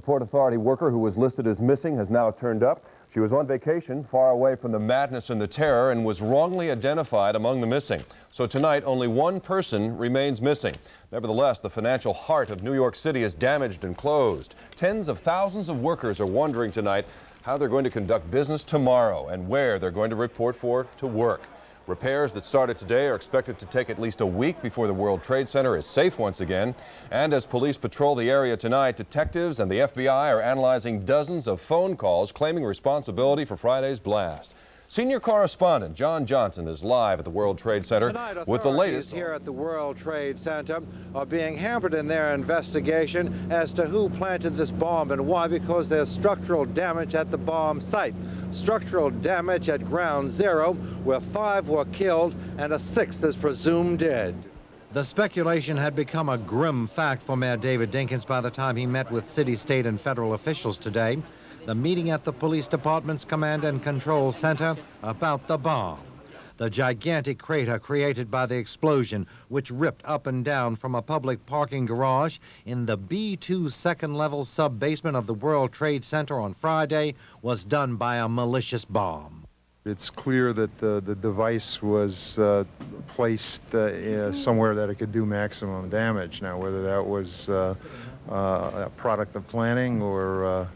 Port Authority worker who was listed as missing has now turned up. She was on vacation far away from the madness and the terror and was wrongly identified among the missing. So tonight, only one person remains missing. Nevertheless, the financial heart of New York City is damaged and closed. Tens of thousands of workers are wondering tonight how they're going to conduct business tomorrow and where they're going to report for to work. Repairs that started today are expected to take at least a week before the World Trade Center is safe once again. And as police patrol the area tonight, detectives and the FBI are analyzing dozens of phone calls claiming responsibility for Friday's blast. Senior correspondent John Johnson is live at the World Trade Center with the latest. Here at the World Trade Center are being hampered in their investigation as to who planted this bomb and why, because there's structural damage at the bomb site. Structural damage at Ground Zero, where 5 were killed and a 6th is presumed dead. The speculation had become a grim fact for Mayor David Dinkins by the time he met with city, state, and federal officials today. The meeting at the police department's command and control center about the bomb. The gigantic crater created by the explosion, which ripped up and down from a public parking garage in the B2 second-level sub-basement of the World Trade Center on Friday, was done by a malicious bomb. It's clear that the device was placed somewhere that it could do maximum damage. Now, whether that was a product of planning or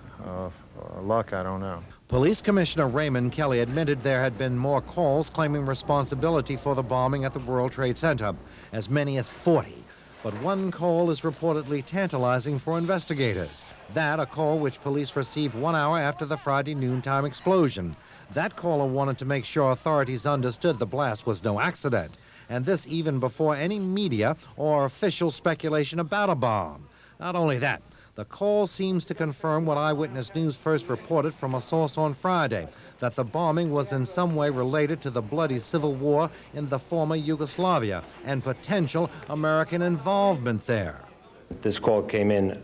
luck, I don't know. Police Commissioner Raymond Kelly admitted there had been more calls claiming responsibility for the bombing at the World Trade Center, as many as 40. But one call is reportedly tantalizing for investigators. That, a call which police received 1 hour after the Friday noontime explosion. That caller wanted to make sure authorities understood the blast was no accident, and this even before any media or official speculation about a bomb. Not only that, the call seems to confirm what Eyewitness News first reported from a source on Friday, that the bombing was in some way related to the bloody civil war in the former Yugoslavia and potential American involvement there. This call came in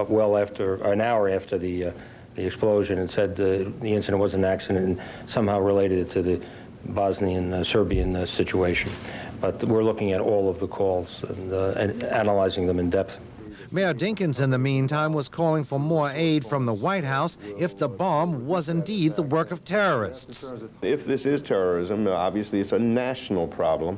well after, an hour after the explosion, and said the incident was an accident and somehow related it to the Bosnian Serbian situation. But we're looking at all of the calls and analyzing them in depth. Mayor Dinkins, in the meantime, was calling for more aid from the White House if the bomb was indeed the work of terrorists. If this is terrorism, obviously it's a national problem,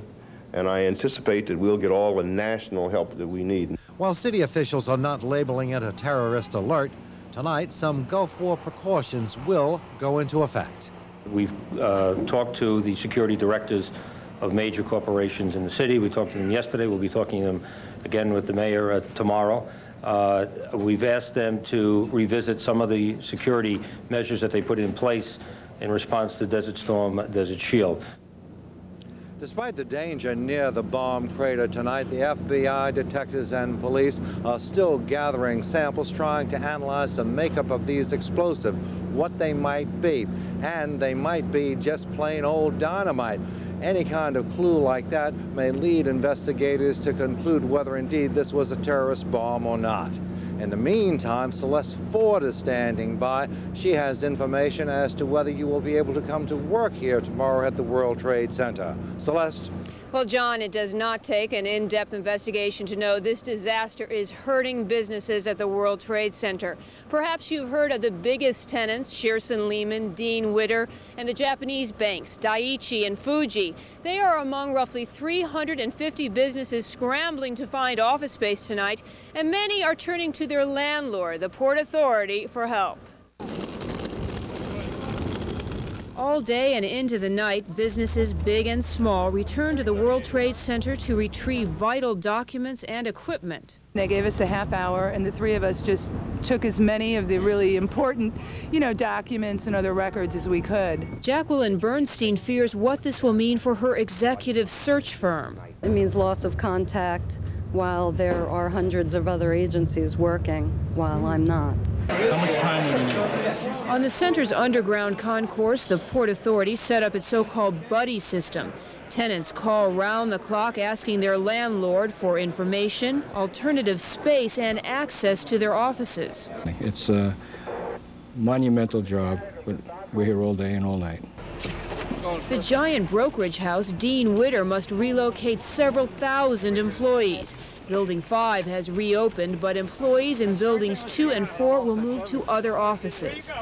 and I anticipate that we'll get all the national help that we need. While city officials are not labeling it a terrorist alert, tonight some Gulf War precautions will go into effect. We've talked to the security directors of major corporations in the city. We talked to them yesterday. We'll be talking to them again with the mayor tomorrow. We've asked them to revisit some of the security measures that they put in place in response to Desert Storm, Desert Shield. Despite the danger near the bomb crater tonight, the FBI, detectives, and police are still gathering samples, trying to analyze the makeup of these explosives, what they might be. And they might be just plain old dynamite. Any kind of clue like that may lead investigators to conclude whether indeed this was a terrorist bomb or not. In the meantime, Celeste Ford is standing by. She has information as to whether you will be able to come to work here tomorrow at the World Trade Center. Celeste? Well, John, it does not take an in-depth investigation to know this disaster is hurting businesses at the World Trade Center. Perhaps you've heard of the biggest tenants, Shearson Lehman, Dean Witter, and the Japanese banks, Daiichi and Fuji. They are among roughly 350 businesses scrambling to find office space tonight, and many are turning to their landlord, the Port Authority, for help. All day and into the night, businesses big and small return to the World Trade Center to retrieve vital documents and equipment. They gave us a half hour, and the three of us just took as many of the really important, documents and other records as we could. Jacqueline Bernstein fears what this will mean for her executive search firm. It means loss of contact while there are hundreds of other agencies working while I'm not. How much time do you need? On the center's underground concourse, the Port Authority set up its so-called buddy system. Tenants call round the clock asking their landlord for information, alternative space, and access to their offices. It's a monumental job, but we're here all day and all night. The giant brokerage house, Dean Witter, must relocate several thousand employees. Building 5 has reopened, but employees in buildings 2 and 4 will move to other offices.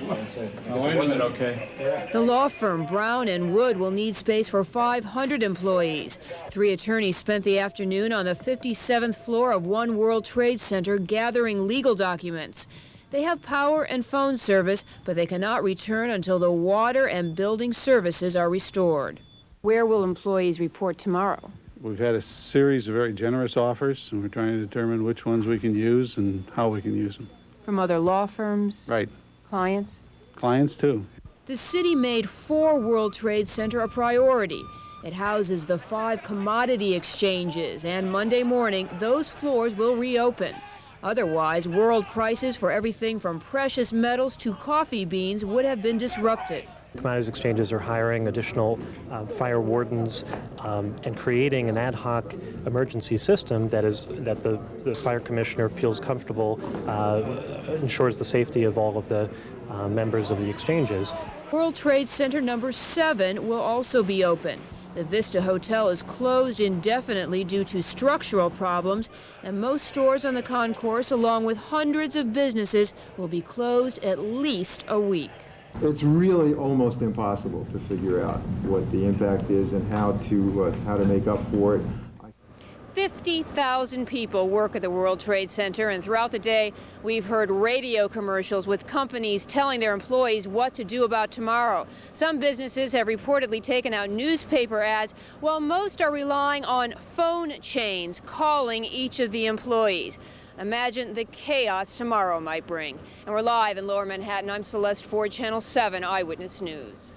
Oh, wait a minute, okay. The law firm Brown & Wood will need space for 500 employees. 3 attorneys spent the afternoon on the 57th floor of One World Trade Center gathering legal documents. They have power and phone service, but they cannot return until the water and building services are restored. Where will employees report tomorrow? We've had a series of very generous offers, and we're trying to determine which ones we can use and how we can use them. From other law firms? Right. Clients? Clients, too. The city made 4 World Trade Center a priority. It houses the 5 commodity exchanges, and Monday morning, those floors will reopen. Otherwise, world prices for everything from precious metals to coffee beans would have been disrupted. Commodities exchanges are hiring additional fire wardens and creating an ad hoc emergency system that the fire commissioner feels comfortable ensures the safety of all of the members of the exchanges. World Trade Center number 7 will also be open. The Vista Hotel is closed indefinitely due to structural problems, and most stores on the concourse, along with hundreds of businesses, will be closed at least a week. It's really almost impossible to figure out what the impact is and how to make up for it. 50,000 people work at the World Trade Center, and throughout the day, we've heard radio commercials with companies telling their employees what to do about tomorrow. Some businesses have reportedly taken out newspaper ads, while most are relying on phone chains calling each of the employees. Imagine the chaos tomorrow might bring. And we're live in Lower Manhattan. I'm Celeste Ford, Channel 7 Eyewitness News.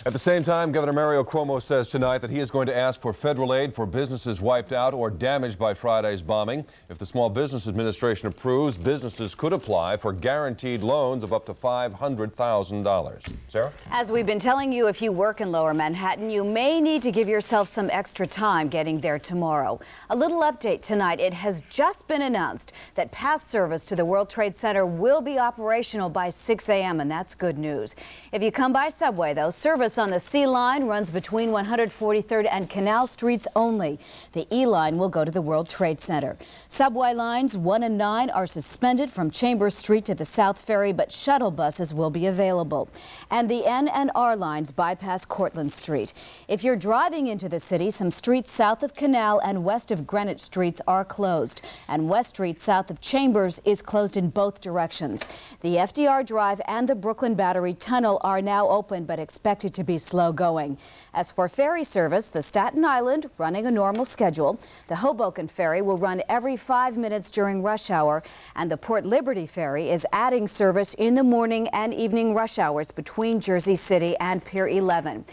At the same time, Governor Mario Cuomo says tonight that he is going to ask for federal aid for businesses wiped out or damaged by Friday's bombing. If the Small Business Administration approves, businesses could apply for guaranteed loans of up to $500,000. Sarah? As we've been telling you, if you work in Lower Manhattan, you may need to give yourself some extra time getting there tomorrow. A little update tonight. It has just been announced that pass service to the World Trade Center will be operational by 6 a.m., and that's good news. If you come by subway, though, service on the C line runs between 143rd and Canal Streets only. The E line will go to the World Trade Center. Subway lines 1 and 9 are suspended from Chambers Street to the South Ferry, but shuttle buses will be available. And the N and R lines bypass Cortlandt Street. If you're driving into the city, some streets south of Canal and west of Greenwich Streets are closed. And West Street south of Chambers is closed in both directions. The FDR Drive and the Brooklyn Battery Tunnel are now open, but expected to be slow going. As for ferry service, the Staten Island running a normal schedule. The Hoboken ferry will run every 5 minutes during rush hour, and the Port Liberty ferry is adding service in the morning and evening rush hours between Jersey City and Pier 11.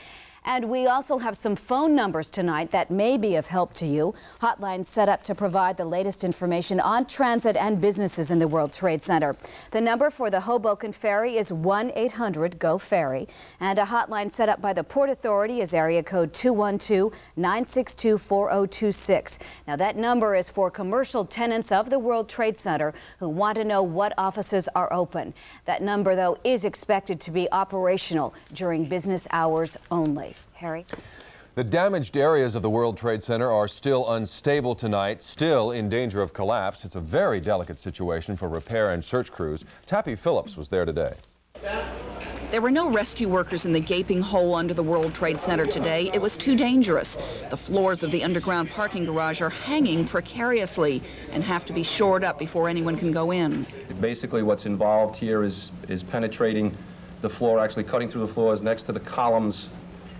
And we also have some phone numbers tonight that may be of help to you. Hotlines set up to provide the latest information on transit and businesses in the World Trade Center. The number for the Hoboken Ferry is 1-800-GO-FERRY. And a hotline set up by the Port Authority is area code 212-962-4026. Now that number is for commercial tenants of the World Trade Center who want to know what offices are open. That number, though, is expected to be operational during business hours only. Harry? The damaged areas of the World Trade Center are still unstable tonight, still in danger of collapse. It's a very delicate situation for repair and search crews. Tappy Phillips was there today. There were no rescue workers in the gaping hole under the World Trade Center today. It was too dangerous. The floors of the underground parking garage are hanging precariously and have to be shored up before anyone can go in. Basically what's involved here is penetrating the floor, actually cutting through the floors next to the columns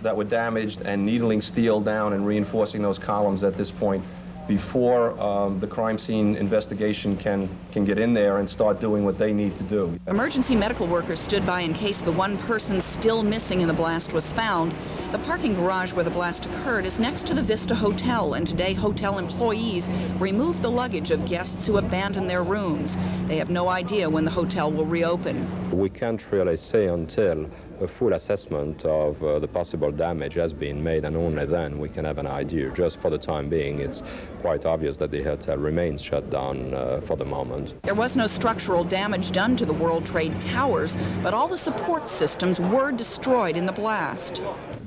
that were damaged and needling steel down and reinforcing those columns at this point before the crime scene investigation can get in there and start doing what they need to do. Emergency medical workers stood by in case the one person still missing in the blast was found. The parking garage where the blast occurred is next to the Vista Hotel, and today hotel employees removed the luggage of guests who abandoned their rooms. They have no idea when the hotel will reopen. We can't really say until a full assessment of the possible damage has been made, and only then we can have an idea. Just for the time being, it's quite obvious that the hotel remains shut down for the moment. There was no structural damage done to the World Trade Towers, but all the support systems were destroyed in the blast.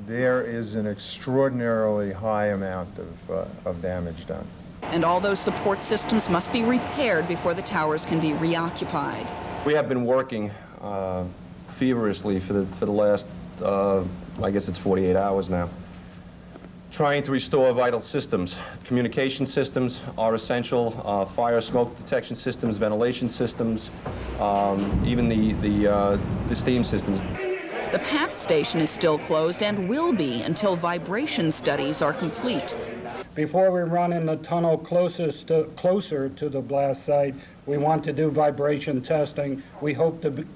There is an extraordinarily high amount of damage done. And all those support systems must be repaired before the towers can be reoccupied. We have been working feverishly for the last, I guess it's 48 hours now, trying to restore vital systems. Communication systems are essential, fire smoke detection systems, ventilation systems, even the steam systems. The PATH station is still closed and will be until vibration studies are complete. Before we run in the tunnel closer to the blast site, we want to do vibration testing. We hope to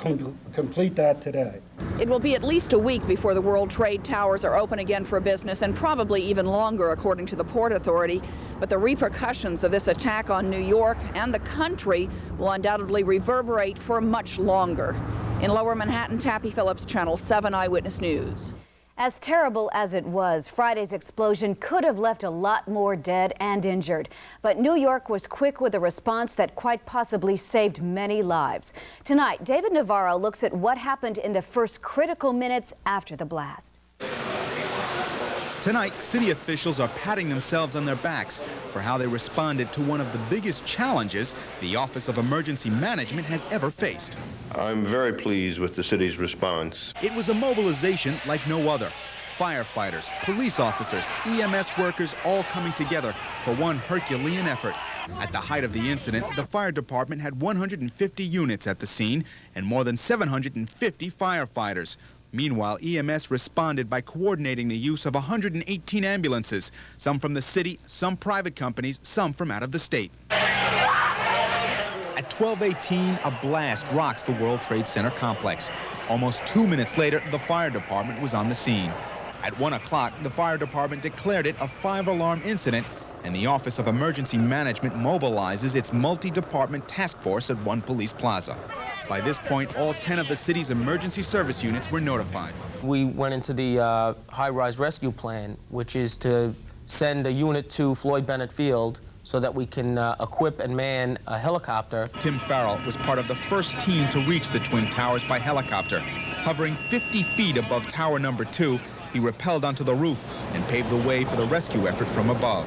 complete that today. It will be at least a week before the World Trade Towers are open again for business, and probably even longer, according to the Port Authority. But the repercussions of this attack on New York and the country will undoubtedly reverberate for much longer. In Lower Manhattan, Tappy Phillips, Channel 7 Eyewitness News. As terrible as it was, Friday's explosion could have left a lot more dead and injured. But New York was quick with a response that quite possibly saved many lives. Tonight, David Navarro looks at what happened in the first critical minutes after the blast. Tonight, city officials are patting themselves on their backs for how they responded to one of the biggest challenges the Office of Emergency Management has ever faced. I'm very pleased with the city's response. It was a mobilization like no other. Firefighters, police officers, EMS workers all coming together for one Herculean effort. At the height of the incident, the fire department had 150 units at the scene and more than 750 firefighters. Meanwhile, EMS responded by coordinating the use of 118 ambulances, some from the city, some private companies, some from out of the state. At 12:18, a blast rocks the World Trade Center complex. Almost 2 minutes later, the fire department was on the scene. At 1 o'clock, the fire department declared it a 5-alarm incident, and the Office of Emergency Management mobilizes its multi-department task force at One Police Plaza. By this point, all 10 of the city's emergency service units were notified. We went into the high-rise rescue plan, which is to send a unit to Floyd Bennett Field so that we can equip and man a helicopter. Tim Farrell was part of the first team to reach the Twin Towers by helicopter. Hovering 50 feet above Tower Number 2, he rappelled onto the roof and paved the way for the rescue effort from above.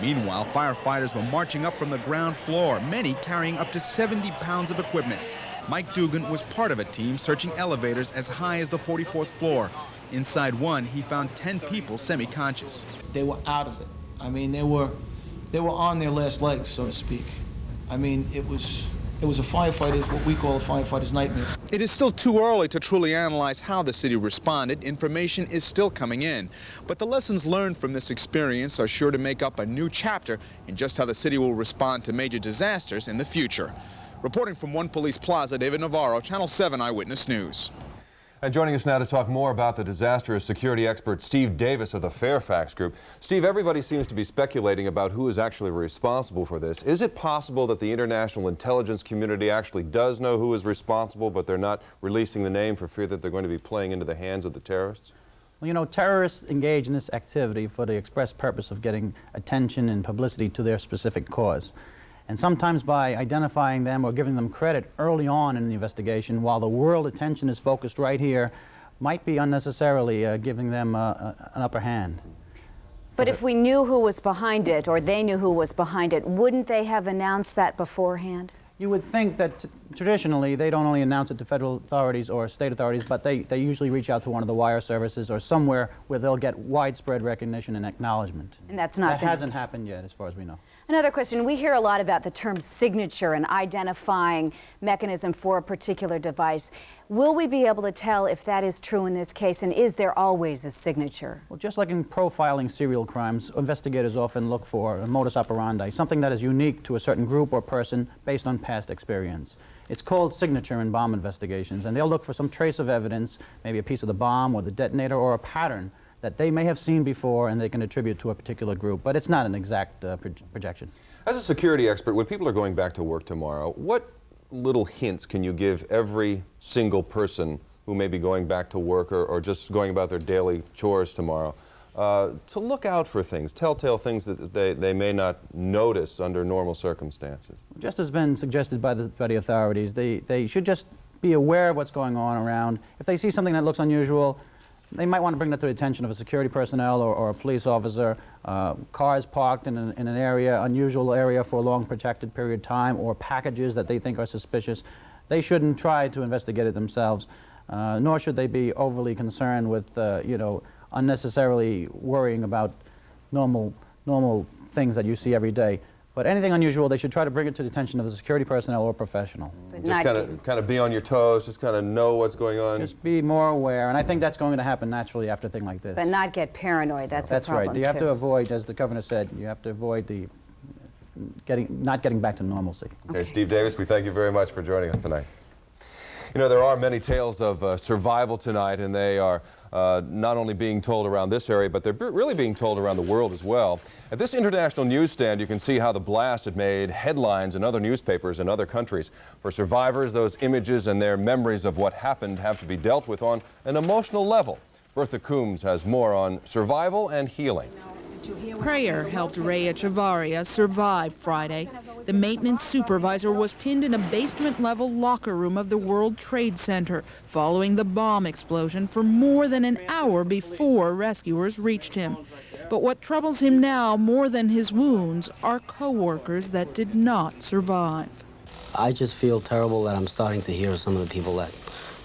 Meanwhile, firefighters were marching up from the ground floor, many carrying up to 70 pounds of equipment. Mike Dugan was part of a team searching elevators as high as the 44th floor. Inside one, he found 10 people semi-conscious. They were out of it. I mean, they were on their last legs, so to speak. I mean, it was a firefighter's, what we call a firefighter's nightmare. It is still too early to truly analyze how the city responded. Information is still coming in. But the lessons learned from this experience are sure to make up a new chapter in just how the city will respond to major disasters in the future. Reporting from One Police Plaza, David Navarro, Channel 7 Eyewitness News. And joining us now to talk more about the disaster is security expert Steve Davis of the Fairfax Group. Steve, everybody seems to be speculating about who is actually responsible for this. Is it possible that the international intelligence community actually does know who is responsible, but they're not releasing the name for fear that they're going to be playing into the hands of the terrorists? Well, you know, terrorists engage in this activity for the express purpose of getting attention and publicity to their specific cause. And sometimes by identifying them or giving them credit early on in the investigation, while the world attention is focused right here, might be unnecessarily giving them an upper hand. But if we knew who was behind it, or they knew who was behind it, wouldn't they have announced that beforehand? You would think that traditionally they don't only announce it to federal authorities or state authorities, but they usually reach out to one of the wire services or somewhere where they'll get widespread recognition and acknowledgement. And that's not That hasn't happened yet, as far as we know. Another question, we hear a lot about the term signature and identifying mechanism for a particular device. Will we be able to tell if that is true in this case, and is there always a signature? Well, just like in profiling serial crimes, investigators often look for a modus operandi, something that is unique to a certain group or person based on past experience. It's called signature in bomb investigations, and they'll look for some trace of evidence, maybe a piece of the bomb or the detonator or a pattern that they may have seen before and they can attribute to a particular group, but it's not an exact projection. As a security expert, when people are going back to work tomorrow, what little hints can you give every single person who may be going back to work or just going about their daily chores tomorrow, to look out for things, telltale things that they may not notice under normal circumstances? Just as been suggested by the authorities, they should just be aware of what's going on around. If they see something that looks unusual, they might want to bring that to the attention of a security personnel or a police officer. Cars parked in an area, unusual area for a long protected period of time, or packages that they think are suspicious. They shouldn't try to investigate it themselves, nor should they be overly concerned with, you know, unnecessarily worrying about normal things that you see every day. But anything unusual, they should try to bring it to the attention of the security personnel or professional. Just kind of be on your toes, just kind of know what's going on. Just be more aware, and I think that's going to happen naturally after a thing like this. But not get paranoid, that's a problem. That's right. You have to avoid, as the governor said, you have to avoid the not getting back to normalcy. Okay, Steve Davis, we thank you very much for joining us tonight. You know, there are many tales of survival tonight, and they are not only being told around this area, but they're really being told around the world as well. At this international newsstand, you can see how the blast had made headlines in other newspapers in other countries. For survivors, those images and their memories of what happened have to be dealt with on an emotional level. BERTHA COOMBS has more on survival and healing. Prayer helped Ray Echevarria survive Friday. The maintenance supervisor was pinned in a basement-level locker room of the World Trade Center following the bomb explosion for more than an hour before rescuers reached him. But what troubles him now more than his wounds are co-workers that did not survive. I just feel terrible that I'm starting to hear some of the people that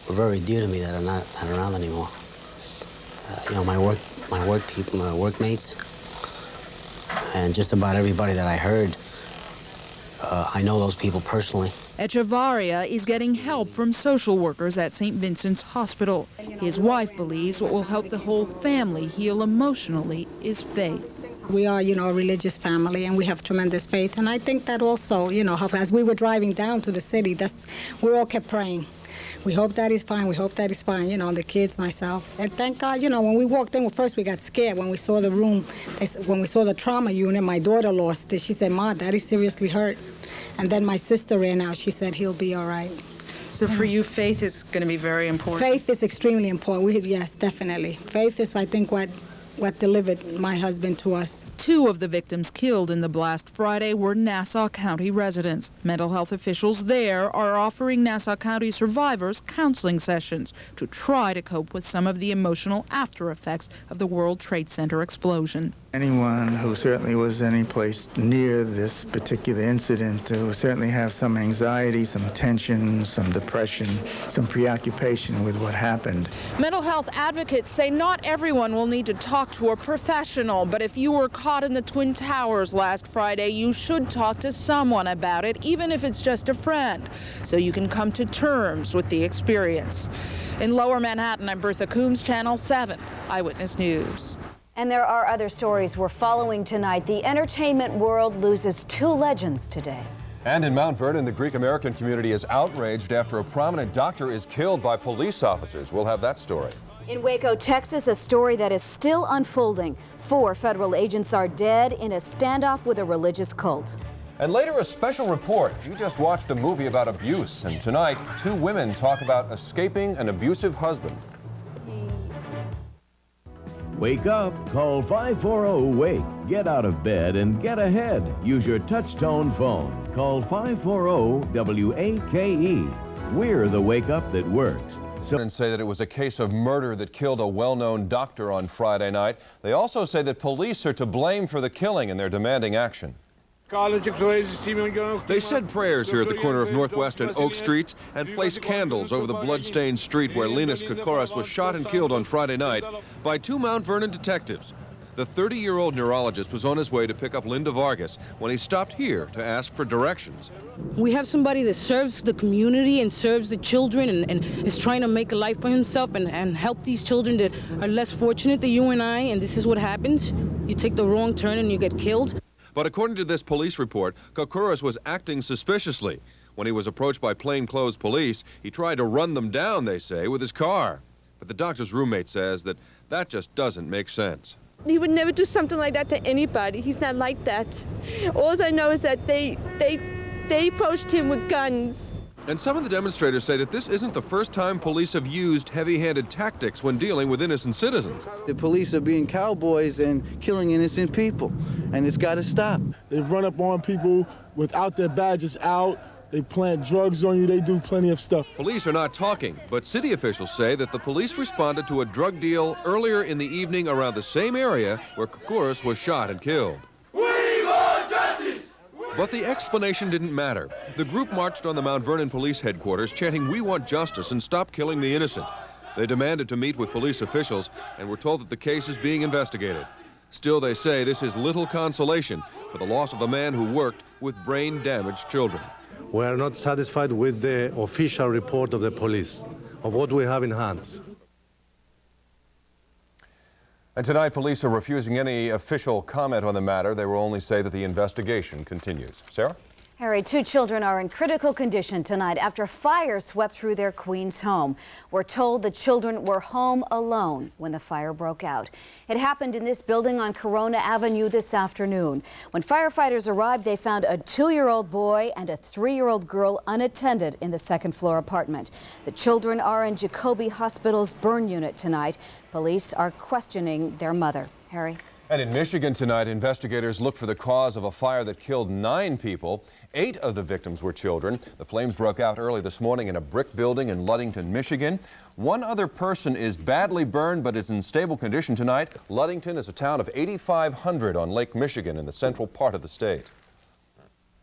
were very dear to me that are not around anymore. You know, my work people, my workmates, and just about everybody that I heard. I know those people personally. Echevarria is getting help from social workers at St. Vincent's Hospital. His wife believes what will help the whole family heal emotionally is faith. We are, you know, a religious family, and we have tremendous faith. And I think that also, you know, as we were driving down to the city, we all kept praying. We hope that he's fine. We hope that he's fine. You know, the kids, myself. And thank God, you know, when we walked in, well, first we got scared when we saw the room. When we saw the trauma unit, my daughter lost it. She said, "Ma, Daddy's seriously hurt." And then my sister ran out. She said, "He'll be all right." So for you, faith is going to be very important? Faith is extremely important. Yes, definitely. Faith is, I think, what delivered my husband to us. 2 of the victims killed in the blast Friday were Nassau County residents. Mental health officials there are offering Nassau County survivors counseling sessions to try to cope with some of the emotional after effects of the World Trade Center explosion. Anyone who certainly was any place near this particular incident will certainly have some anxiety, some tension, some depression, some preoccupation with what happened. Mental health advocates say not everyone will need to talk to a professional, but if you were caught in the Twin Towers last Friday, you should talk to someone about it, even if it's just a friend, so you can come to terms with the experience. In Lower Manhattan, I'm Bertha Coombs, Channel 7, Eyewitness News. And there are other stories we're following tonight. The entertainment world loses 2 legends today. And in Mount Vernon, the Greek-American community is outraged after a prominent doctor is killed by police officers. We'll have that story. In Waco, Texas, a story that is still unfolding. 4 federal agents are dead in a standoff with a religious cult. And later, a special report. You just watched a movie about abuse, and tonight, 2 women talk about escaping an abusive husband. Wake up, call 540-WAKE. Get out of bed and get ahead. Use your touch-tone phone. Call 540-WAKE. We're the wake up that works. And say that it was a case of murder that killed a well-known doctor on Friday night. They also say that police are to blame for the killing, and they're demanding action. They said prayers here at the corner of Northwest and Oak Streets and placed candles over the blood-stained street where Linus Kokoros was shot and killed on Friday night by 2 Mount Vernon detectives. The 30-year-old neurologist was on his way to pick up Linda Vargas when he stopped here to ask for directions. We have somebody that serves the community and serves the children and is trying to make a life for himself and help these children that are less fortunate than you and I, and this is what happens. You take the wrong turn and you get killed. But according to this police report, Kokoros was acting suspiciously. When he was approached by plainclothes police, he tried to run them down, they say, with his car. But the doctor's roommate says that just doesn't make sense. He would never do something like that to anybody. He's not like that. All I know is that they approached him with guns. And some of the demonstrators say that this isn't the first time police have used heavy-handed tactics when dealing with innocent citizens. The police are being cowboys and killing innocent people, and it's got to stop. They've run up on people without their badges out. They plant drugs on you. They do plenty of stuff. Police are not talking, but city officials say that the police responded to a drug deal earlier in the evening around the same area where Koukouras was shot and killed. But the explanation didn't matter. The group marched on the Mount Vernon Police Headquarters chanting, "We want justice and stop killing the innocent." They demanded to meet with police officials and were told that the case is being investigated. Still, they say this is little consolation for the loss of a man who worked with brain-damaged children. We are not satisfied with the official report of the police, of what we have in hand. And tonight, police are refusing any official comment on the matter. They will only say that the investigation continues. Sarah? Harry, 2 children are in critical condition tonight after fire swept through their Queens home. We're told the children were home alone when the fire broke out. It happened in this building on Corona Avenue this afternoon. When firefighters arrived, they found a 2-year-old boy and a 3-year-old girl unattended in the second-floor apartment. The children are in Jacobi Hospital's burn unit tonight. Police are questioning their mother. Harry? And in Michigan tonight, investigators look for the cause of a fire that killed 9 people. 8 of the victims were children. The flames broke out early this morning in a brick building in Ludington, Michigan. 1 other person is badly burned but is in stable condition tonight. Ludington is a town of 8,500 on Lake Michigan in the central part of the state.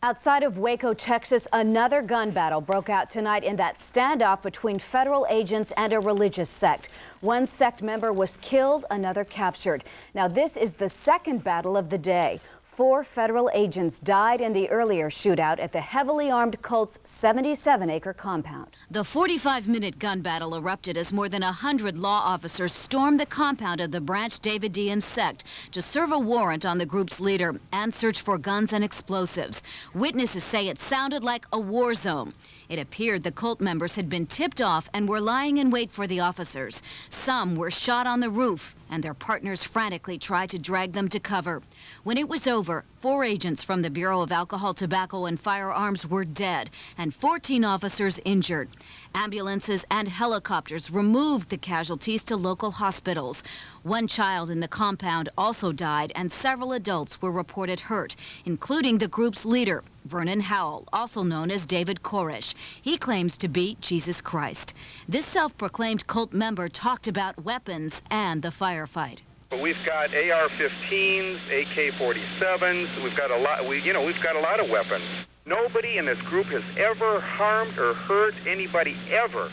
Outside of Waco, Texas, another gun battle broke out tonight in that standoff between federal agents and a religious sect. One sect member was killed, another captured. Now, this is the second battle of the day. 4 federal agents died in the earlier shootout at the heavily armed cult's 77-acre compound. The 45-minute gun battle erupted as more than 100 law officers stormed the compound of the Branch Davidian sect to serve a warrant on the group's leader and search for guns and explosives. Witnesses say it sounded like a war zone. It appeared the cult members had been tipped off and were lying in wait for the officers. Some were shot on the roof, and their partners frantically tried to drag them to cover. When it was over, 4 agents from the Bureau of Alcohol, Tobacco, and Firearms were dead, and 14 officers injured. Ambulances and helicopters removed the casualties to local hospitals. 1 child in the compound also died, and several adults were reported hurt, including the group's leader, Vernon Howell, also known as David Koresh. He claims to be Jesus Christ. This self-proclaimed cult member talked about weapons and the firefight. We've got AR-15s, AK-47s. We've got a lot. We've got a lot of weapons. Nobody in this group has ever harmed or hurt anybody ever,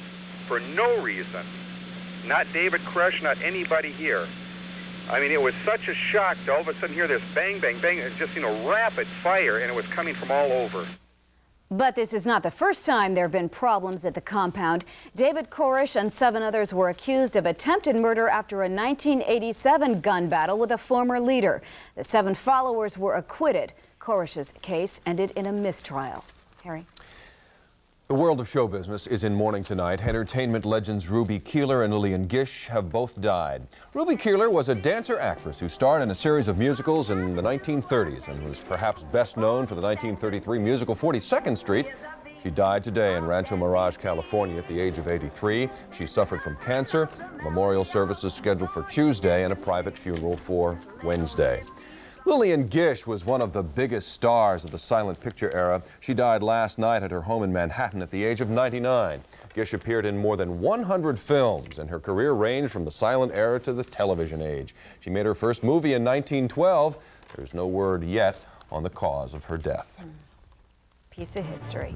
for no reason. Not David Koresh, not anybody here. I mean, it was such a shock to all of a sudden hear this bang, bang, bang, just rapid fire, and it was coming from all over. But this is not the first time there have been problems at the compound. David Koresh and 7 others were accused of attempted murder after a 1987 gun battle with a former leader. The 7 followers were acquitted. Koresh's case ended in a mistrial. Harry? The world of show business is in mourning tonight. Entertainment legends Ruby Keeler and Lillian Gish have both died. Ruby Keeler was a dancer-actress who starred in a series of musicals in the 1930s and was perhaps best known for the 1933 musical 42nd Street. She died today in Rancho Mirage, California at the age of 83. She suffered from cancer. Memorial services scheduled for Tuesday and a private funeral for Wednesday. Lillian Gish was one of the biggest stars of the silent picture era. She died last night at her home in Manhattan at the age of 99. Gish appeared in more than 100 films, and her career ranged from the silent era to the television age. She made her first movie in 1912. There's no word yet on the cause of her death. Piece of history.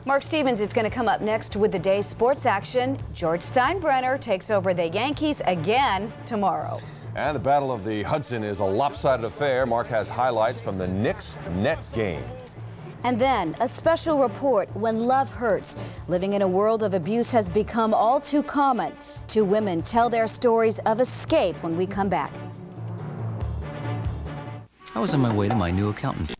Mark Stevens is going to come up next with the day's sports action. George Steinbrenner takes over the Yankees again tomorrow. And the Battle of the Hudson is a lopsided affair. Mark has highlights from the Knicks-Nets game. And then a special report, When Love Hurts. Living in a world of abuse has become all too common. 2 women tell their stories of escape when we come back. I was on my way to my new accountant.